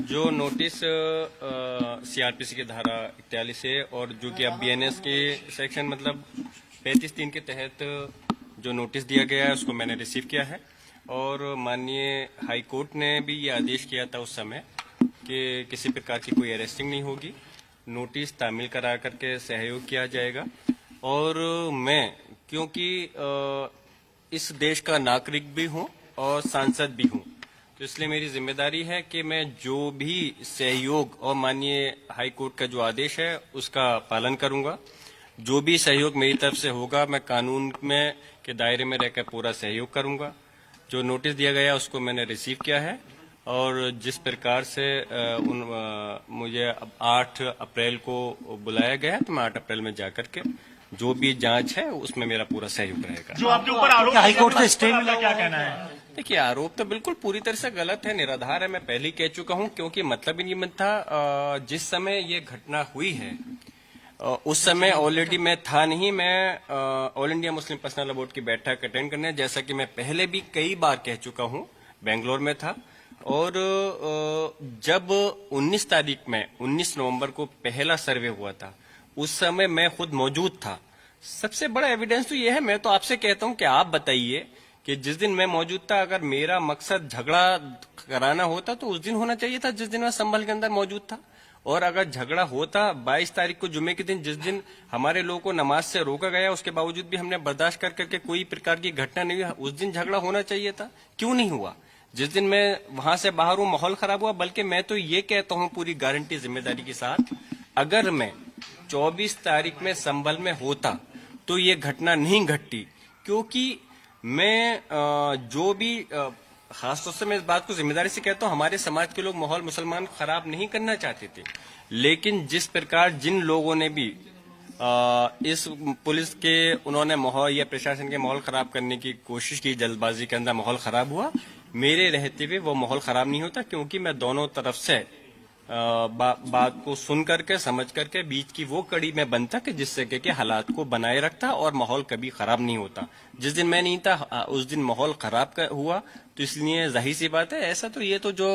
जो notice CrPC की धारा 41 है और जो कि अब बीएनएस के सेक्शन मतलब 35(3) के तहत जो नोटिस दिया गया है उसको मैंने रिसीव किया है और माननीय हाई कोर्ट ने भी ये आदेश किया था उस समय कि किसी प्रकार की कोई अरेस्टिंग नहीं होगी, नोटिस तामील करा करके सहयोग किया जाएगा। और मैं क्योंकि इस देश का नागरिक भी हूं और सांसद भी हूं, तो इसलिए मेरी जिम्मेदारी है कि मैं जो भी सहयोग और माननीय हाई कोर्ट का जो आदेश है उसका पालन करूंगा। जो भी सहयोग मेरी तरफ से होगा मैं कानून में के दायरे में रहकर पूरा सहयोग करूंगा। जो नोटिस दिया गया उसको मैंने रिसीव किया है और जिस प्रकार से मुझे अब 8 अप्रैल को बुलाया गया है तो मैं 8 अप्रैल में जाकर के जो भी जांच है उसमें मेरा पूरा सहयोग रहेगा। जो आपके ऊपर आरोप हाईकोर्ट से स्टे मिला, क्या कहना है? देखिए, आरोप तो बिल्कुल पूरी तरह से गलत है, निराधार है। मैं पहले ही कह चुका हूं क्योंकि मतलब ही नहीं था। जिस समय ये घटना हुई है उस समय ऑलरेडी मैं था नहीं, मैं all India Muslim personal law board की बैठक अटेंड करने, जैसा कि मैं पहले भी कई बार कह चुका हूं, बेंगलोर में था। और जब 19 तारीख में 19 नवंबर को पहला सर्वे हुआ था उस समय मैं खुद मौजूद था। सबसे बड़ा एविडेंस तो ये है, मैं तो आपसे कहता हूं कि आप बताइए कि जिस दिन मैं मौजूद था अगर मेरा मकसद झगड़ा कराना होता तो उस दिन होना चाहिए था जिस दिन मैं संभल के अंदर मौजूद था। और अगर झगड़ा होता 22 तारीख को जुमे के दिन, जिस दिन हमारे लोगों को नमाज से रोका गया, उसके बावजूद भी हमने बर्दाश्त कर करके कोई प्रकार की घटना नहीं हुई, उस दिन झगड़ा होना चाहिए था। क्यों नहीं हुआ? जिस दिन मैं वहां से बाहर हूं माहौल खराब हुआ। बल्कि मैं तो ये कहता हूं पूरी गारंटी जिम्मेदारी के साथ, अगर मैं 24 तारीख में संभल में होता तो ये घटना नहीं घटती। क्योंकि मैं जो भी खासतौर से मैं इस बात को जिम्मेदारी से कहता हूं, हमारे समाज के लोग माहौल मुसलमान खराब नहीं करना चाहते थे, लेकिन जिस प्रकार जिन लोगों ने भी इस पुलिस के उन्होंने माहौल या प्रशासन के माहौल खराब करने की कोशिश की, जल्दबाजी के अंदर माहौल खराब हुआ। मेरे रहते हुए वो माहौल खराब नहीं होता क्योंकि मैं दोनों तरफ से बात को सुन करके समझ करके बीच की वो कड़ी में बनता कि जिससे कि हालात को बनाए रखता और माहौल कभी खराब नहीं होता। जिस दिन मैं नहीं था उस दिन माहौल खराब हुआ, तो इसलिए जाहिर सी बात है ऐसा तो ये तो जो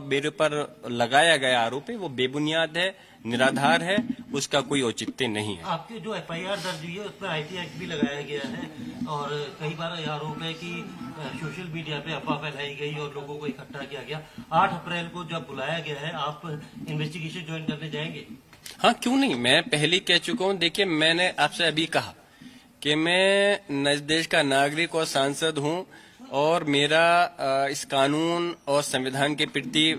मेरे पर लगाया गया आरोप है वो बेबुनियाद है, निराधार है, उसका कोई औचित्य नहीं है। आपकी जो एफआईआर दर्ज हुई है उसमें आईटी एक्ट भी लगाया गया है और कई बार यह आरोप है कि सोशल मीडिया पे अफवाह फैलाई गई और लोगों को इकट्ठा किया गया। 8 अप्रैल को जब बुलाया गया है, आप इन्वेस्टिगेशन ज्वाइन करने जाएंगे? हाँ, क्यों नहीं, मैं पहले ही कह चुका हूँ। देखिए, मैंने आपसे अभी कहा कि मैं देश का नागरिक और सांसद हूँ और मेरा इस कानून और संविधान के प्रति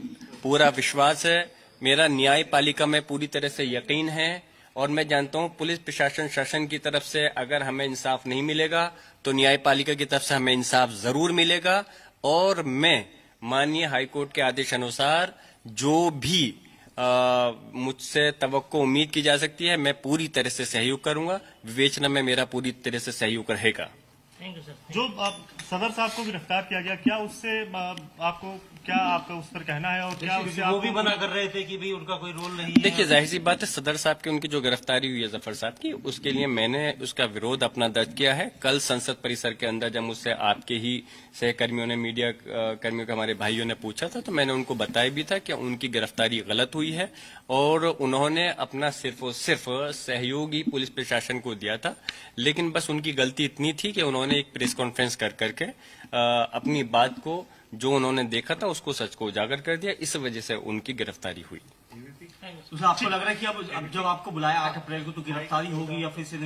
पूरा विश्वास है। मेरा न्यायपालिका में पूरी तरह से यकीन है और मैं जानता हूं पुलिस प्रशासन शासन की तरफ से अगर हमें इंसाफ नहीं मिलेगा तो न्यायपालिका की तरफ से हमें इंसाफ जरूर मिलेगा। और मैं माननीय हाईकोर्ट के आदेश अनुसार जो भी मुझसे तवक्को उम्मीद की जा सकती है मैं पूरी तरह से सहयोग करूंगा। विवेचना में मेरा पूरी तरह से सहयोग रहेगा। Thank you sir. जो सदर साहब को गिरफ्तार किया गया, क्या उससे आपका उस पर कहना है और क्या उससे वो भी मना कर रहे थे कि भाई उनका कोई रोल नहीं है? देखिए, जाहिर सी बात है सदर साहब की उनकी जो गिरफ्तारी हुई है जफर साहब की, उसके लिए मैंने उसका विरोध अपना दर्ज किया है। कल संसद परिसर के अंदर जब मुझसे आपके ही सहकर्मियों ने, मीडिया कर्मियों के हमारे भाइयों ने पूछा था तो मैंने उनको बताया भी था कि उनकी गिरफ्तारी गलत हुई है और उन्होंने अपना सिर्फ और सिर्फ सहयोग ही पुलिस प्रशासन को दिया था। लेकिन बस उनकी गलती इतनी थी कि उन्होंने एक प्रेस कॉन्फ्रेंस कर करके अपनी बात को, जो उन्होंने देखा था उसको सच को उजागर कर दिया। इस वजह से उनकी गिरफ्तारी हुई। तो आपको लग रहा है कि अब जब आपको बुलाया 8 अप्रैल को तो गिरफ्तारी होगी या फिर से?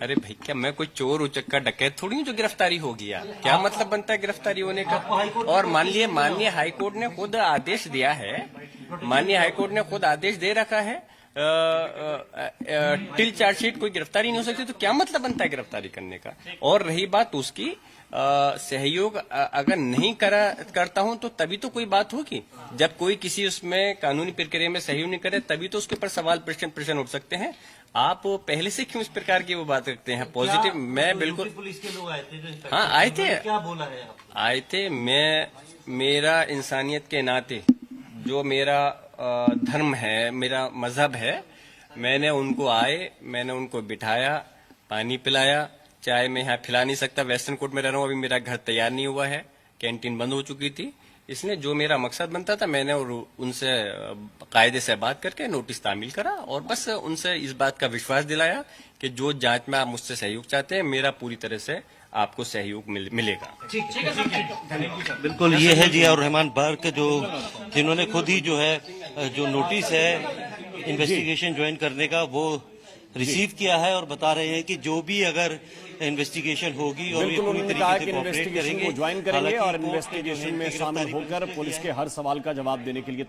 अरे भाई, क्या मैं कोई चोर उचक्का डकैत थोड़ी हूँ जो गिरफ्तारी होगी यार? क्या मतलब बनता है गिरफ्तारी होने का? और मान लिए माननीय हाईकोर्ट ने खुद आदेश दिया है, माननीय हाईकोर्ट ने खुद आदेश दे रखा है टिल चार्जशीट कोई गिरफ्तारी नहीं हो सकती, तो क्या मतलब बनता है गिरफ्तारी करने का? और रही बात उसकी सहयोग अगर नहीं करता हूं तो तभी तो कोई बात होगी। जब कोई किसी उसमें कानूनी प्रक्रिया में सहयोग नहीं करे तभी तो उसके ऊपर सवाल प्रश्न उठ सकते हैं। आप पहले से क्यों इस प्रकार की वो बात रखते हैं? पॉजिटिव मैं बिल्कुल। पुलिस के लोग आए थे? हाँ, आए थे। क्या बोला है आप? आए थे। मेरा इंसानियत के नाते जो मेरा धर्म है, मेरा मजहब है, मैंने उनको बिठाया, पानी पिलाया। चाय मैं यहाँ खिला नहीं सकता, वेस्टर्न कोर्ट में रह रहा हूँ, अभी मेरा घर तैयार नहीं हुआ है, कैंटीन बंद हो चुकी थी। इसलिए जो मेरा मकसद बनता था मैंने उनसे कायदे से बात करके नोटिस तामील करा और बस उनसे इस बात का विश्वास दिलाया कि जो जांच में आप मुझसे सहयोग चाहते हैं मेरा पूरी तरह से आपको सहयोग मिलेगा। बिल्कुल ये है जियाउर रहमान बर्क जो जिन्होंने खुद ही जो है जो नोटिस है इन्वेस्टिगेशन ज्वाइन करने का वो रिसीव किया है और बता रहे हैं कि जो भी अगर इन्वेस्टिगेशन होगी और ये बिल्कुल पूरी उन्होंने कहा तरीके कि से कोऑपरेट इन्वेस्टिगेशन करेंगे को ज्वाइन करेंगे हालांकि और कोर्ट ने जो है इन्वेस्टिगेशन में इनकी शामिल गिरफ्तारी होकर को पुलिस किया के हर सवाल का जवाब देने के लिए